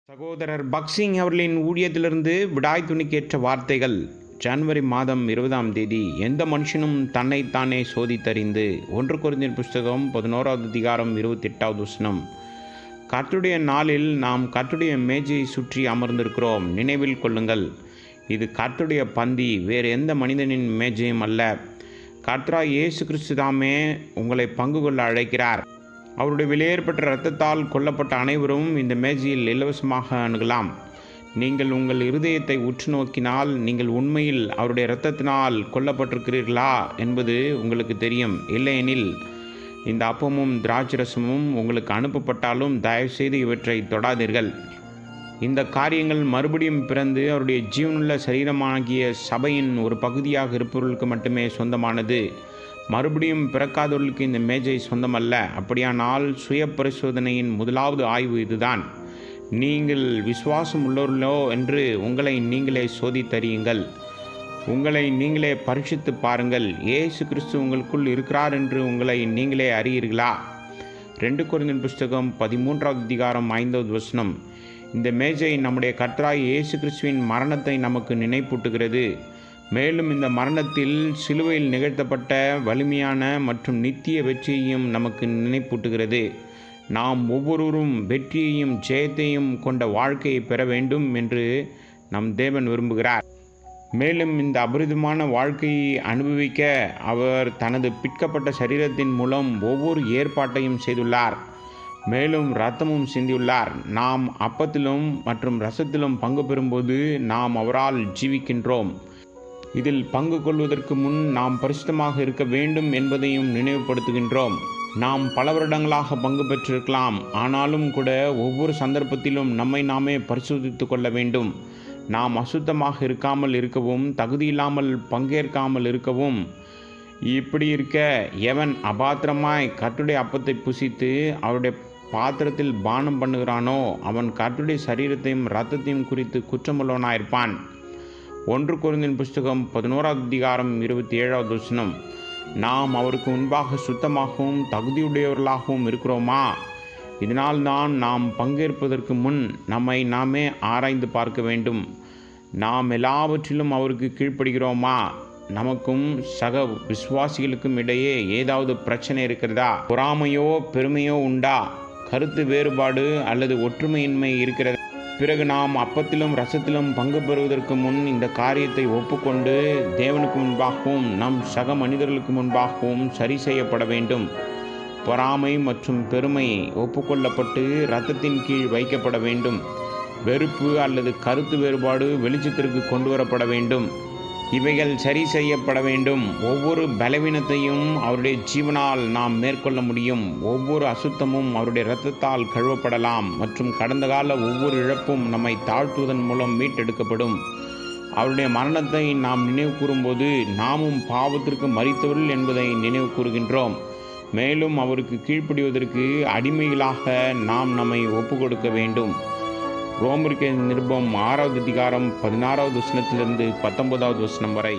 சகோதரர் பக்சிங் அவர்களின் ஊழியத்திலிருந்து விடாய் துணிக்கேற்ற வார்த்தைகள். ஜனவரி மாதம் 20ஆம் தேதி. எந்த மனுஷனும் தன்னைத்தானே சோதித்தறிந்து. 1 கொரிந்தியர் புஸ்தகம் 11வது அதிகாரம் 28வது வசனம். கர்த்தருடைய நாளில் நாம் கர்த்தருடைய மேஜையை சுற்றி அமர்ந்திருக்கிறோம். நினைவில் கொள்ளுங்கள், இது கர்த்தருடைய பந்தி, வேறு எந்த மனிதனின் மேஜையும் அல்ல. கர்த்தராகிய இயேசு கிறிஸ்து தாமே உங்களை பங்கு கொள்ள அழைக்கிறார். அவருடைய விலையேறப்பட்ட இரத்தத்தால் கொல்லப்பட்ட அனைவரும் இந்த மேஜையில் இலவசமாக அணுகலாம். நீங்கள் உங்கள் இருதயத்தை உற்று நோக்கினால் நீங்கள் உண்மையில் அவருடைய இரத்தத்தினால் கொல்லப்பட்டிருக்கிறீர்களா என்பது உங்களுக்கு தெரியும். இல்லையெனில் இந்த அப்பமும் திராட்சரசமும் உங்களுக்கு அனுப்பப்பட்டாலும் தயவுசெய்து இவற்றை தொடாதீர்கள். இந்த காரியங்கள் மறுபடியும் பிறந்து அவருடைய ஜீவனுள்ள சரீரமாகிய சபையின் ஒரு பகுதியாக இருப்பவர்களுக்கு மட்டுமே சொந்தமானது. மறுபடியும் பிறக்காதவர்களுக்கு இந்த மேஜை சொந்தமல்ல. அப்படியானால் சுய பரிசோதனையின் முதலாவது ஆய்வு இதுதான். நீங்கள் விசுவாசம் உள்ளவர்களோ என்று உங்களை நீங்களே சோதித்தறியுங்கள். உங்களை நீங்களே பரீட்சித்து பாருங்கள். இயேசு கிறிஸ்து உங்களுக்குள் இருக்கிறார் என்று உங்களை நீங்களே அறியீர்களா? 2 கொரிந்தியர் புஸ்தகம் 13வது அதிகாரம் 5வது வசனம். இந்த மேஜை நம்முடைய கர்த்தராகிய இயேசு கிறிஸ்துவின் மரணத்தை நமக்கு நினைப்பூட்டுகிறது. மேலும் இந்த மரணத்தில் சிலுவையில் நிகழ்த்தப்பட்ட வலிமையான மற்றும் நித்திய வெற்றியையும் நமக்கு நினைப்பூட்டுகிறது. நாம் ஒவ்வொருவரும் வெற்றியையும் ஜெயத்தையும் கொண்ட வாழ்க்கையை பெற வேண்டும் என்று நம் தேவன் விரும்புகிறார். மேலும் இந்த அபரிதமான வாழ்க்கையை அனுபவிக்க அவர் தனது பிற்கப்பட்ட சரீரத்தின் மூலம் ஒவ்வொரு ஏற்பாட்டையும் செய்துள்ளார். மேலும் இரத்தமும் சிந்தியுள்ளார். நாம் அப்பத்திலும் மற்றும் இரசத்திலும் பங்கு பெறும்போது நாம் அவரால் ஜீவிக்கின்றோம். இதில் பங்கு கொள்வதற்கு முன் நாம் பரிசுத்தமாக இருக்க வேண்டும் என்பதையும் நினைவுபடுத்துகின்றோம். நாம் பல வருடங்களாக பங்கு பெற்றிருக்கலாம். ஆனாலும் கூட ஒவ்வொரு சந்தர்ப்பத்திலும் நம்மை நாமே பரிசோதித்து கொள்ள வேண்டும். நாம் அசுத்தமாக இருக்காமல் இருக்கவும் தகுதியில்லாமல் பங்கேற்காமல் இருக்கவும். இப்படி இருக்க எவன் அபாத்திரமாய் கர்த்தருடைய அப்பத்தை புசித்து அவருடைய பாத்திரத்தில் பானம் பண்ணுகிறானோ அவன் கர்த்தருடைய சரீரத்தையும் இரத்தத்தையும் குறித்து குற்றமுள்ளவனாயிருப்பான். 1 கொரிந்தியர் புஸ்தகம் 11வது அதிகாரம் 27வது வசனம். நாம் அவருக்கு முன்பாக சுத்தமாகவும் தகுதியுடையவர்களாகவும் இருக்கிறோமா? இதனால்தான் நாம் பங்கேற்பதற்கு முன் நம்மை நாமே ஆராய்ந்து பார்க்க வேண்டும். நாம் எல்லாவற்றிலும் அவருக்கு கீழ்ப்படுகிறோமா? நமக்கும் சக விசுவாசிகளுக்கும் இடையே ஏதாவது பிரச்சனை இருக்கிறதா? பொறாமையோ பெருமையோ உண்டா? கருத்து வேறுபாடு அல்லது ஒற்றுமையின்மை இருக்கிறதா? பிறகு நாம் அப்பத்திலும் இரசத்திலும் பங்கு பெறுவதற்கு முன் இந்த காரியத்தை ஒப்புக்கொண்டு தேவனுக்கு முன்பாகவும் நம் சக மனிதர்களுக்கு முன்பாகவும் சரி செய்யப்பட வேண்டும். பொறாமை மற்றும் பெருமை ஒப்புக்கொள்ளப்பட்டு இரத்தத்தின் கீழ் வைக்கப்பட வேண்டும். வெறுப்பு அல்லது கருத்து வேறுபாடு வெளிச்சத்திற்கு கொண்டு வரப்பட வேண்டும். இவைகள் சரி செய்யப்பட வேண்டும். ஒவ்வொரு பலவீனத்தையும் அவருடைய ஜீவனால் நாம் மேற்கொள்ள முடியும். ஒவ்வொரு அசுத்தமும் அவருடைய இரத்தத்தால் கழுவப்படலாம் மற்றும் கடந்த கால ஒவ்வொரு இழப்பும் நம்மை தாழ்த்துவதன் மூலம் மீட்டெடுக்கப்படும். அவருடைய மரணத்தை நாம் நினைவு கூறும்போது நாமும் பாவத்திற்கு மரித்தவர்கள் என்பதை நினைவு கூறுகின்றோம். மேலும் அவருக்கு கீழ்ப்படிவதற்கு அடிமைகளாக நாம் நம்மை ஒப்புக்கொடுக்க வேண்டும். ரோமருக்கு நிருபம் 6வது அதிகாரம் 16வது வசனத்திலிருந்து 19வது வசனம் வரை.